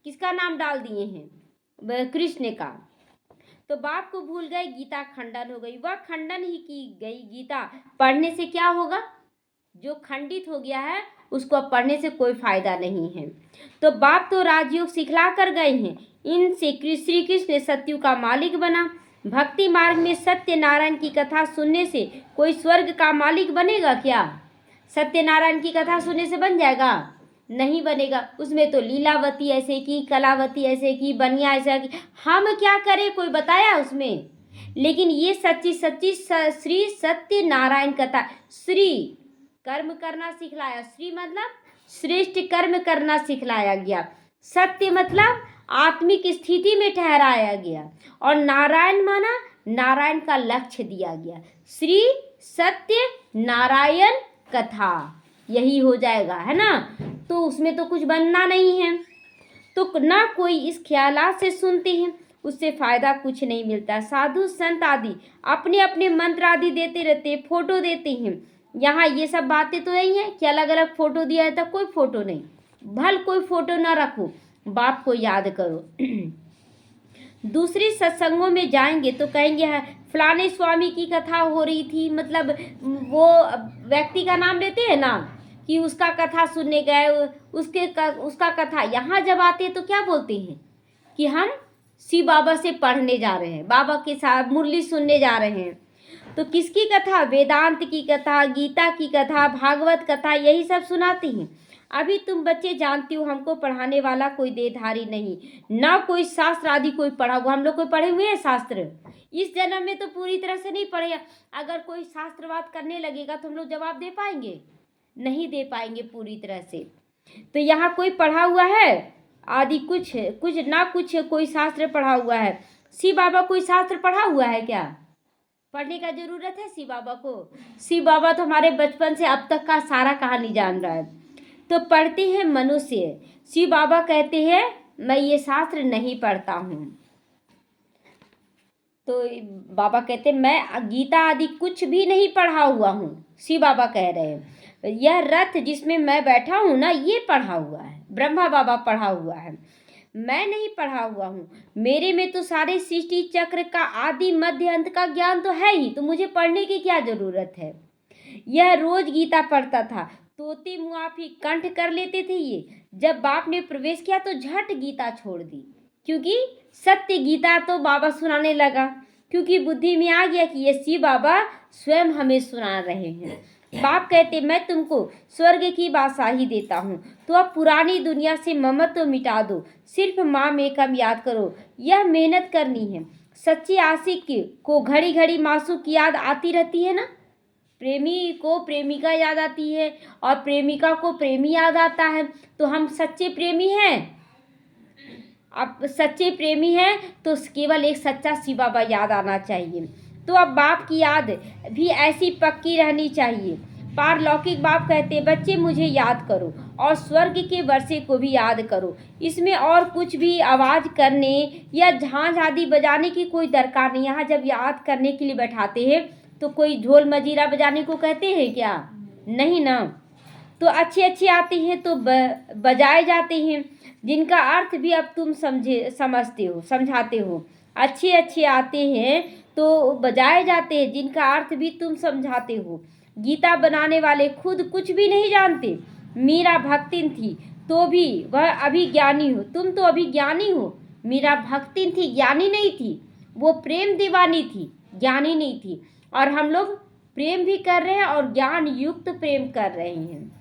किसका नाम डाल दिए हैं, कृष्ण का। तो बाप को भूल गए, गीता खंडन हो गई। वह खंडन ही की गई गीता पढ़ने से क्या होगा, जो खंडित हो गया है उसको अब पढ़ने से कोई फायदा नहीं है। तो बाप तो राजयोग सिखला कर गए हैं, इनसे श्री कृष्ण सत्यु का मालिक बना। भक्ति मार्ग में सत्यनारायण की कथा सुनने से कोई स्वर्ग का मालिक बनेगा क्या। सत्यनारायण की कथा सुनने से बन जाएगा, नहीं बनेगा। उसमें तो लीलावती ऐसे की, कलावती ऐसे की, बनिया ऐसा की, हम क्या करें, कोई बताया उसमें। लेकिन ये सच्ची सच्ची श्री सत्यनारायण कथा, श्री कर्म करना सिखलाया, श्री मतलब श्रेष्ठ कर्म करना सिखलाया गया, सत्य मतलब आत्मिक स्थिति में ठहराया गया, और नारायण माना नारायण का लक्ष्य दिया गया। श्री सत्य नारायण कथा यही हो जाएगा, है ना। तो उसमें तो कुछ बनना नहीं है। तो ना कोई इस ख्यालात से सुनते हैं, उससे फायदा कुछ नहीं मिलता। साधु संत आदि अपने अपने मंत्र आदि देते रहते, फोटो देते हैं। यहाँ ये सब बातें तो नहीं है कि अलग अलग फोटो दिया है, तो कोई फोटो नहीं, भल कोई फोटो ना रखो, बाप को याद करो। दूसरे सत्संगों में जाएंगे तो कहेंगे फलाने स्वामी की कथा हो रही थी, मतलब वो व्यक्ति का नाम लेते हैं ना कि उसका कथा सुनने गए, उसका कथा। यहाँ जब आते हैं तो क्या बोलते हैं कि हम शिव बाबा से पढ़ने जा रहे हैं, बाबा के साथ मुरली सुनने जा रहे हैं। तो किसकी कथा, वेदांत की कथा, गीता की कथा, भागवत कथा, यही सब सुनाते हैं। अभी तुम बच्चे जानती हो हमको पढ़ाने वाला कोई देहधारी नहीं, ना कोई शास्त्र आदि कोई पढ़ा हुआ। हम लोग कोई पढ़े हुए हैं शास्त्र, इस जन्म में तो पूरी तरह से नहीं पढ़े। अगर कोई शास्त्रवाद करने लगेगा तो हम लोग जवाब दे पाएंगे, नहीं दे पाएंगे पूरी तरह से। तो यहाँ कोई पढ़ा हुआ है, आदि कुछ कुछ ना कुछ कोई शास्त्र पढ़ा हुआ है। शिव बाबा कोई शास्त्र पढ़ा हुआ है क्या? पढ़ने का जरूरत है शिव बाबा को? शिव बाबा तो हमारे बचपन से अब तक का सारा कहानी जान रहा है। तो पढ़ते हैं मनुष्य। शिव बाबा कहते हैं मैं ये शास्त्र नहीं पढ़ता हूँ। तो बाबा कहते हैं मैं गीता आदि कुछ भी नहीं पढ़ा हुआ हूँ। शिव बाबा कह रहे हैं यह रथ जिसमें मैं बैठा हूँ ना, ये पढ़ा हुआ है, ब्रह्मा बाबा पढ़ा हुआ है, मैं नहीं पढ़ा हुआ हूँ। मेरे में तो सारे सृष्टि चक्र का आदि मध्य अंत का ज्ञान तो है ही, तो मुझे पढ़ने की क्या जरूरत है। यह रोज गीता पढ़ता था, तोते मुआफी कंठ कर लेते थे ये। जब बाप ने प्रवेश किया तो झट गीता छोड़ दी, क्योंकि सत्य गीता तो बाबा सुनाने लगा, क्योंकि बुद्धि में आ गया कि ये शिव बाबा स्वयं हमें सुना रहे हैं। बाप कहते मैं तुमको स्वर्ग की बादशाही देता हूँ, तो अब पुरानी दुनिया से ममत्व मिटा दो, सिर्फ माँ मेकम याद करो, यह मेहनत करनी है। सच्चे आशिक को घड़ी घड़ी मासूम की याद आती रहती है ना। प्रेमी को प्रेमिका याद आती है और प्रेमिका को प्रेमी याद आता है। तो हम सच्चे प्रेमी हैं। अब सच्चे प्रेमी हैं तो केवल एक सच्चा शिव बाबा याद आना चाहिए। तो अब बाप की याद भी ऐसी पक्की रहनी चाहिए। पारलौकिक बाप कहते बच्चे मुझे याद करो और स्वर्ग के वर्षे को भी याद करो। इसमें और कुछ भी आवाज़ करने या झांझ आदि बजाने की कोई दरकार नहीं। यहाँ जब याद करने के लिए बैठाते हैं तो कोई ढोल मजीरा बजाने को कहते हैं क्या? नहीं ना। तो अच्छे अच्छे आते हैं तो बजाए जाते हैं, जिनका अर्थ भी अब तुम समझते हो, समझाते हो। अच्छे अच्छे आते हैं तो बजाए जाते हैं, जिनका अर्थ भी तुम समझाते हो। गीता बनाने वाले खुद कुछ भी नहीं जानते। मीरा भक्तिन थी तो भी वह अभी ज्ञानी हो। तुम तो अभी ज्ञानी हो। मीरा भक्तिन थी, ज्ञानी नहीं थी। वो प्रेम दीवानी थी, ज्ञानी नहीं थी। और हम लोग प्रेम भी कर रहे हैं और ज्ञान युक्त प्रेम कर रहे हैं।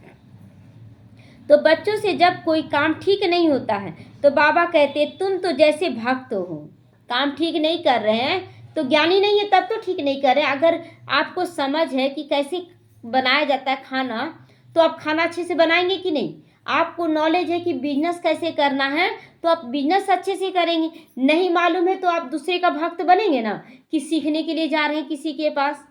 तो बच्चों से जब कोई काम ठीक नहीं होता है तो बाबा कहते तुम तो जैसे भक्त हो, काम ठीक नहीं कर रहे हैं तो ज्ञानी नहीं है तब तो ठीक नहीं कर रहे हैं। अगर आपको समझ है कि कैसे बनाया जाता है खाना, तो आप खाना अच्छे से बनाएंगे कि नहीं। आपको नॉलेज है कि बिजनेस कैसे करना है तो आप बिजनेस अच्छे से करेंगे। नहीं मालूम है तो आप दूसरे का भक्त बनेंगे ना, कि सीखने के लिए जा रहे हैं किसी के पास।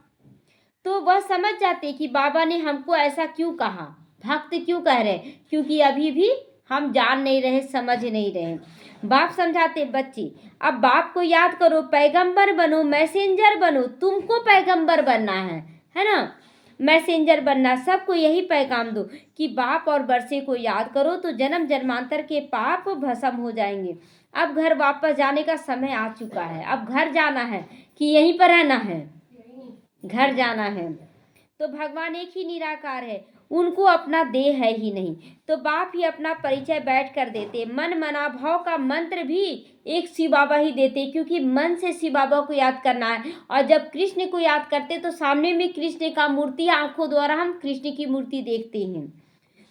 तो वह समझ जाते कि बाबा ने हमको ऐसा क्यों कहा, भक्त क्यों कह रहे, क्योंकि अभी भी हम जान नहीं रहे, समझ नहीं रहे। बाप समझाते बच्चे अब बाप को याद करो, पैगंबर बनो, मैसेंजर बनो। तुमको पैगंबर बनना है ना, मैसेंजर बनना। सबको यही पैगाम दो कि बाप और बरसे को याद करो तो जन्म जन्मांतर के पाप भस्म हो जाएंगे। अब घर वापस जाने का समय आ चुका है। अब घर जाना है कि यहीं पर रहना है? घर जाना है। तो भगवान एक ही निराकार है, उनको अपना देह है ही नहीं। तो बाप ही अपना परिचय बैठ कर देते। मन मना भाव का मंत्र भी एक शिव बाबा ही देते, क्योंकि मन से शिव बाबा को याद करना है। और जब कृष्ण को याद करते तो सामने में कृष्ण का मूर्ति, आंखों द्वारा हम कृष्ण की मूर्ति देखते हैं।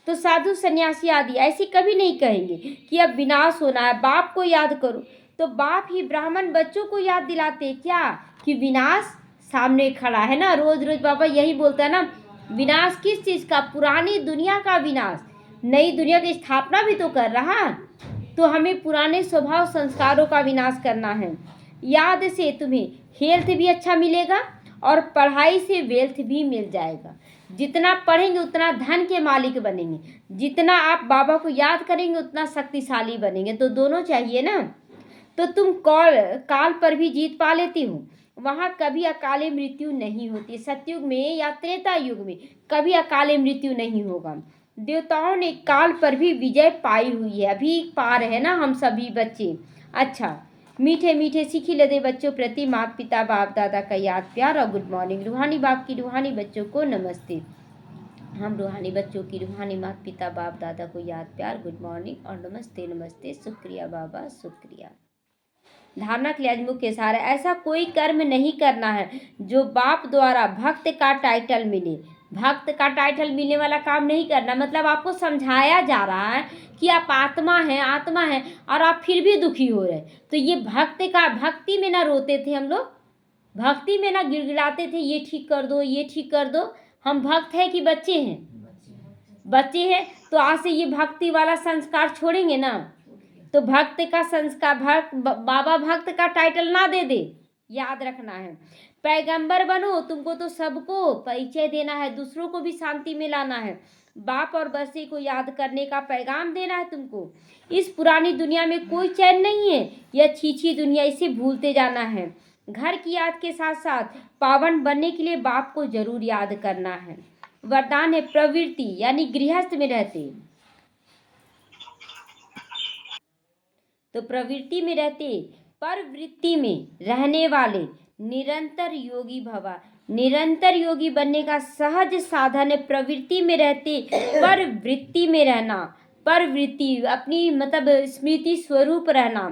तो साधु सन्यासी आदि ऐसे कभी नहीं कहेंगे कि अब विनाश होना है, बाप को याद करो। तो बाप ही ब्राह्मण बच्चों को याद दिलाते क्या कि विनाश सामने खड़ा है ना। रोज रोज बाबा यही बोलता है ना, विनाश किस चीज़ का? पुरानी दुनिया का विनाश, नई दुनिया की स्थापना भी तो कर रहा। तो हमें पुराने स्वभाव संस्कारों का विनाश करना है। याद से तुम्हें हेल्थ भी अच्छा मिलेगा और पढ़ाई से वेल्थ भी मिल जाएगा। जितना पढ़ेंगे उतना धन के मालिक बनेंगे, जितना आप बाबा को याद करेंगे उतना शक्तिशाली बनेंगे। तो दोनों चाहिए ना। तो तुम काल पर भी जीत पा लेती हो। वहाँ कभी अकाले मृत्यु नहीं होती। सतयुग में या त्रेता युग में कभी अकाले मृत्यु नहीं होगा। देवताओं ने काल पर भी विजय पाई हुई है, अभी पा रहे हैं ना हम सभी बच्चे। अच्छा, मीठे मीठे सीखी लेते बच्चों प्रति माता पिता बाप दादा का याद प्यार और गुड मॉर्निंग। रूहानी बाप की रूहानी बच्चों को नमस्ते। हम रूहानी बच्चों की रूहानी माता पिता बाप दादा को याद प्यार, गुड मॉर्निंग और नमस्ते नमस्ते। शुक्रिया बाबा, शुक्रिया। धारणा के लिए आज मुख्य सार है, ऐसा कोई कर्म नहीं करना है जो बाप द्वारा भक्त का टाइटल मिले। भक्त का टाइटल मिलने वाला काम नहीं करना। मतलब आपको समझाया जा रहा है कि आप आत्मा हैं, आत्मा हैं, और आप फिर भी दुखी हो रहे। तो ये भक्ति में ना रोते थे हम लोग, भक्ति में ना गिड़गिड़ाते थे ये ठीक कर दो, ये ठीक कर दो। हम भक्त हैं कि बच्चे हैं? बच्चे हैं। तो आज से ये भक्ति वाला संस्कार छोड़ेंगे ना। तो भक्त का संस्कार, बाबा भक्त का टाइटल ना दे दे, याद रखना है। पैगंबर बनो, तुमको तो सबको परिचय देना है, दूसरों को भी शांति में लाना है, बाप और बच्चे को याद करने का पैगाम देना है तुमको। इस पुरानी दुनिया में कोई चैन नहीं है, यह छीछी दुनिया, इसे भूलते जाना है। घर की याद के साथ साथ पावन बनने के लिए बाप को जरूर याद करना है। वरदान है प्रवृत्ति, यानी गृहस्थ में रहते, तो प्रवृत्ति में रहते, परवृत्ति में रहने वाले निरंतर योगी भवा। निरंतर योगी बनने का सहज साधन है प्रवृत्ति में रहते, परवृत्ति में रहना। परवृत्ति अपनी मतलब स्मृति स्वरूप रहना।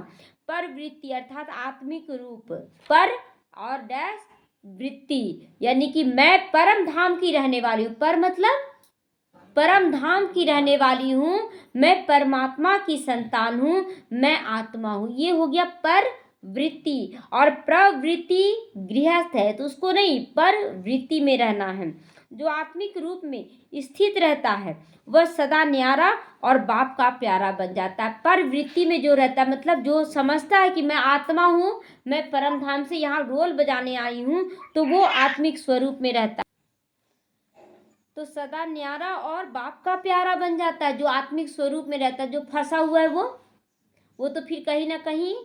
परवृत्ति अर्थात आत्मिक रूप, पर और डैश वृत्ति, यानी कि मैं परम धाम की रहने वाली हूँ। पर मतलब परम धाम की रहने वाली हूँ, मैं परमात्मा की संतान हूँ, मैं आत्मा हूँ। ये हो गया पर वृत्ति। और प्रवृत्ति गृहस्थ है, तो उसको नहीं, पर वृत्ति में रहना है। जो आत्मिक रूप में स्थित रहता है वह सदा न्यारा और बाप का प्यारा बन जाता है। पर वृत्ति में जो रहता है मतलब जो समझता है कि मैं आत्मा हूँ, मैं परम धाम से यहाँ रोल बजाने आई हूँ, तो वो आत्मिक स्वरूप में रहता है, तो सदा न्यारा और बाप का प्यारा बन जाता है। जो आत्मिक स्वरूप में रहता है, जो फंसा हुआ है वो तो फिर कहीं ना कहीं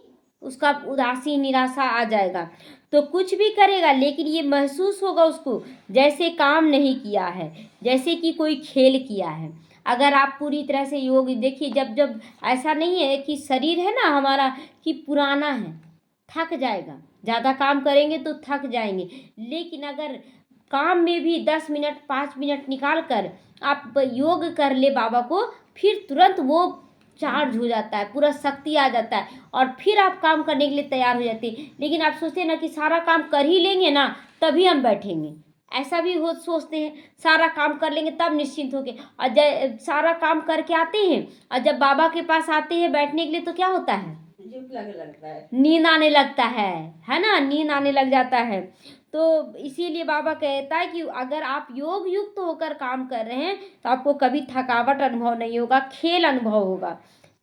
उसका उदासी निराशा आ जाएगा, तो कुछ भी करेगा लेकिन ये महसूस होगा उसको जैसे काम नहीं किया है, जैसे कि कोई खेल किया है। अगर आप पूरी तरह से योग देखिए, जब जब ऐसा नहीं है कि शरीर है ना हमारा कि पुराना है, थक जाएगा, ज़्यादा काम करेंगे तो थक जाएंगे, लेकिन अगर काम में भी 10 मिनट 5 मिनट निकाल कर आप योग कर ले बाबा को, फिर तुरंत वो चार्ज हो जाता है, पूरा शक्ति आ जाता है और फिर आप काम करने के लिए तैयार हो जाते हैं। लेकिन आप सोचते हैं ना कि सारा काम कर ही लेंगे ना तभी हम बैठेंगे, ऐसा भी हो सोचते हैं, सारा काम कर लेंगे तब निश्चिंत होके, और जब सारा काम करके आते हैं और जब बाबा के पास आते हैं बैठने के लिए तो क्या होता है, लगता है, नींद आने लगता है ना, नींद आने लग जाता है। तो इसीलिए बाबा कहता है कि अगर आप योग युक्त होकर काम कर रहे हैं तो आपको कभी थकावट अनुभव नहीं होगा, खेल अनुभव होगा।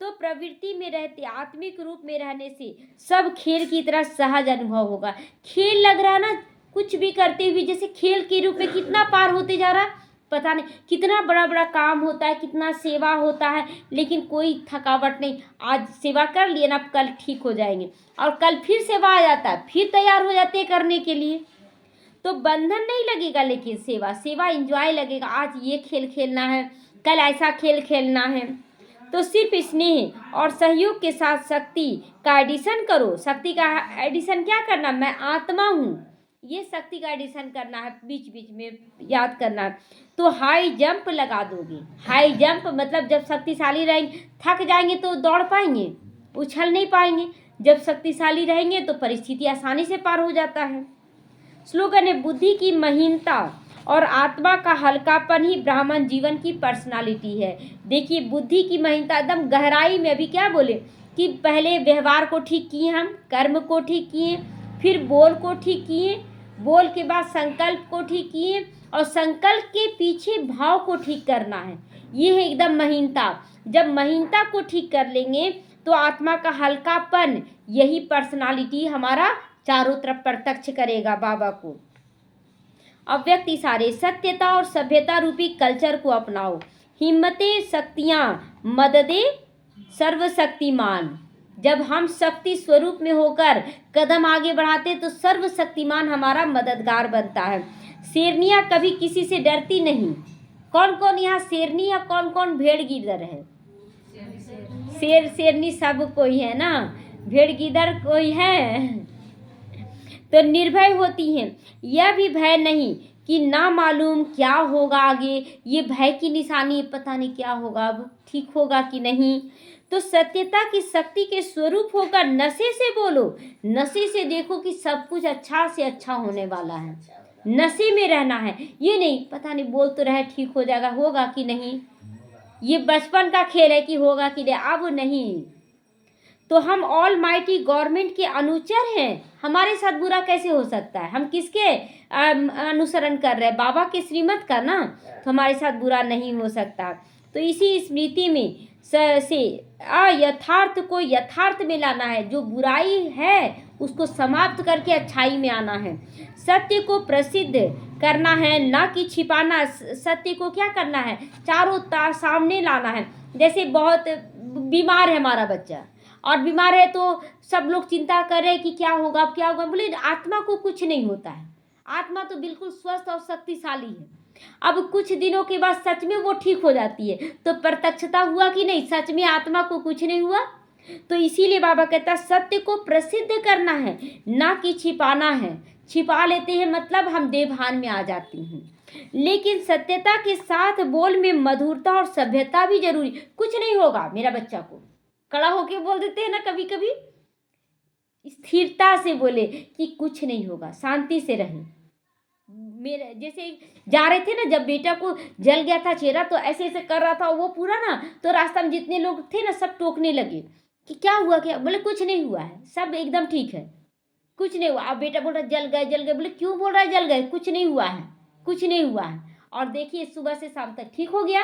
तो प्रवृत्ति में रहते आत्मिक रूप में रहने से सब खेल की तरह सहज अनुभव होगा। खेल लग रहा ना, कुछ भी करते हुए जैसे खेल के रूप में कितना पार होते जा रहा, पता नहीं कितना बड़ा बड़ा काम होता है, कितना सेवा होता है, लेकिन कोई थकावट नहीं। आज सेवा कर लिए ना, कल ठीक हो जाएंगे और कल फिर सेवा आ जाता है, फिर तैयार हो जाते हैं करने के लिए। तो बंधन नहीं लगेगा, लेकिन सेवा एंजॉय लगेगा। आज ये खेल खेलना है, कल ऐसा खेल खेलना है। तो सिर्फ स्नेह और सहयोग के साथ शक्ति का एडिशन करो। शक्ति का एडिशन क्या करना, मैं आत्मा हूँ, ये शक्ति का एडिशन करना है, बीच बीच में याद करना है। तो हाई जंप लगा दोगे। हाई जंप मतलब जब शक्तिशाली रहेंगे, थक जाएंगे तो दौड़ पाएंगे, उछल नहीं पाएंगे। जब शक्तिशाली रहेंगे तो परिस्थिति आसानी से पार हो जाता है। स्लोगन है बुद्धि की महीनता और आत्मा का हल्कापन ही ब्राह्मण जीवन की पर्सनालिटी है। देखिए बुद्धि की महीनता एकदम गहराई में, अभी क्या बोले कि पहले व्यवहार को ठीक किए, हम कर्म को ठीक किए, फिर बोल को ठीक किए, बोल के बाद संकल्प को ठीक किए और संकल्प के पीछे भाव को ठीक करना है। ये है एकदम महीनता। जब महीनता को ठीक कर लेंगे तो आत्मा का हल्कापन, यही पर्सनालिटी हमारा चारों तरफ प्रत्यक्ष करेगा बाबा को। अव्यक्त इशारे, सत्यता और सभ्यता रूपी कल्चर को अपनाओ। हिम्मतें शक्तियाँ मददे सर्वशक्तिमान। जब हम शक्ति स्वरूप में होकर कदम आगे बढ़ाते तो सर्वशक्तिमान हमारा मददगार बनता है। शेरनियाँ कभी किसी से डरती नहीं। कौन कौन यहाँ शेरनी है, कौन कौन भेड़ गिदड़ है? शेर शेरनी सब कोई है ना, भेड़ गिदड़ कोई है। तो निर्भय होती हैं, यह भी भय नहीं कि ना मालूम क्या होगा आगे। ये भय की निशानी, पता नहीं क्या होगा, अब ठीक होगा कि नहीं। तो सत्यता की शक्ति के स्वरूप होकर नशे से बोलो, नशे से देखो कि सब कुछ अच्छा से अच्छा होने वाला है। नशे में रहना है, ये नहीं पता नहीं बोल तो रहे ठीक हो जाएगा, होगा कि नहीं। ये बचपन का खेल है कि होगा कि नहीं, अब नहीं। तो हम ऑल माइटी गवर्नमेंट के अनुचर हैं, हमारे साथ बुरा कैसे हो सकता है? हम किसके अनुसरण कर रहे हैं? बाबा के श्रीमत का ना, तो हमारे साथ बुरा नहीं हो सकता। तो इसी स्मृति में से यथार्थ को यथार्थ में लाना है। जो बुराई है उसको समाप्त करके अच्छाई में आना है। सत्य को प्रसिद्ध करना है, ना कि छिपाना। सत्य को क्या करना है, चारों सामने लाना है। जैसे बहुत बीमार है हमारा बच्चा, और बीमार है तो सब लोग चिंता कर रहे हैं कि क्या होगा क्या होगा। बोले आत्मा को कुछ नहीं होता है, आत्मा तो बिल्कुल स्वस्थ और शक्तिशाली है। अब कुछ दिनों के बाद सच में वो ठीक हो जाती है, तो प्रत्यक्षता हुआ कि नहीं, सच में आत्मा को कुछ नहीं हुआ। तो इसीलिए बाबा कहता है सत्य को प्रसिद्ध करना है, ना कि छिपाना है। छिपा लेते हैं मतलब हम देवभान में आ जाती हैं। लेकिन सत्यता के साथ बोल में मधुरता और सभ्यता भी जरूरी। कुछ नहीं होगा, मेरा बच्चा को कड़ा होके बोल देते हैं ना कभी कभी, स्थिरता से बोले कि कुछ नहीं होगा, शांति से रहे। मेरे जैसे जा रहे थे ना, जब बेटा को जल गया था चेहरा, तो ऐसे ऐसे कर रहा था वो पूरा ना, तो रास्ता में जितने लोग थे ना सब टोकने लगे कि क्या हुआ क्या। बोले कुछ नहीं हुआ है, सब एकदम ठीक है, कुछ नहीं हुआ। अब बेटा बोल रहा जल गए जल गए। बोले क्यों बोल रहा है जल गए, कुछ नहीं हुआ है, कुछ नहीं हुआ है। और देखिए सुबह से शाम तक ठीक हो गया।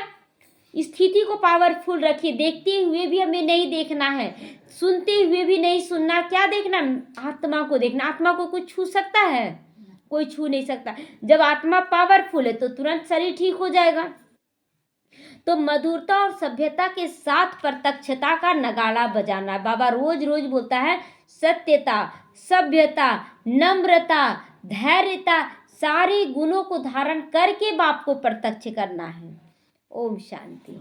स्थिति को पावरफुल रखिए। देखते हुए भी हमें नहीं देखना है, सुनते हुए भी नहीं सुनना। क्या देखना, आत्मा को देखना। आत्मा को कुछ छू सकता है, कोई छू नहीं सकता। जब आत्मा पावरफुल है तो तुरंत शरीर ठीक हो जाएगा। तो मधुरता और सभ्यता के साथ प्रत्यक्षता का नगाड़ा बजाना। बाबा रोज रोज बोलता है सत्यता, सभ्यता, नम्रता, धैर्यता, सारे गुणों को धारण करके बाप को प्रत्यक्ष करना है। ओम शांति।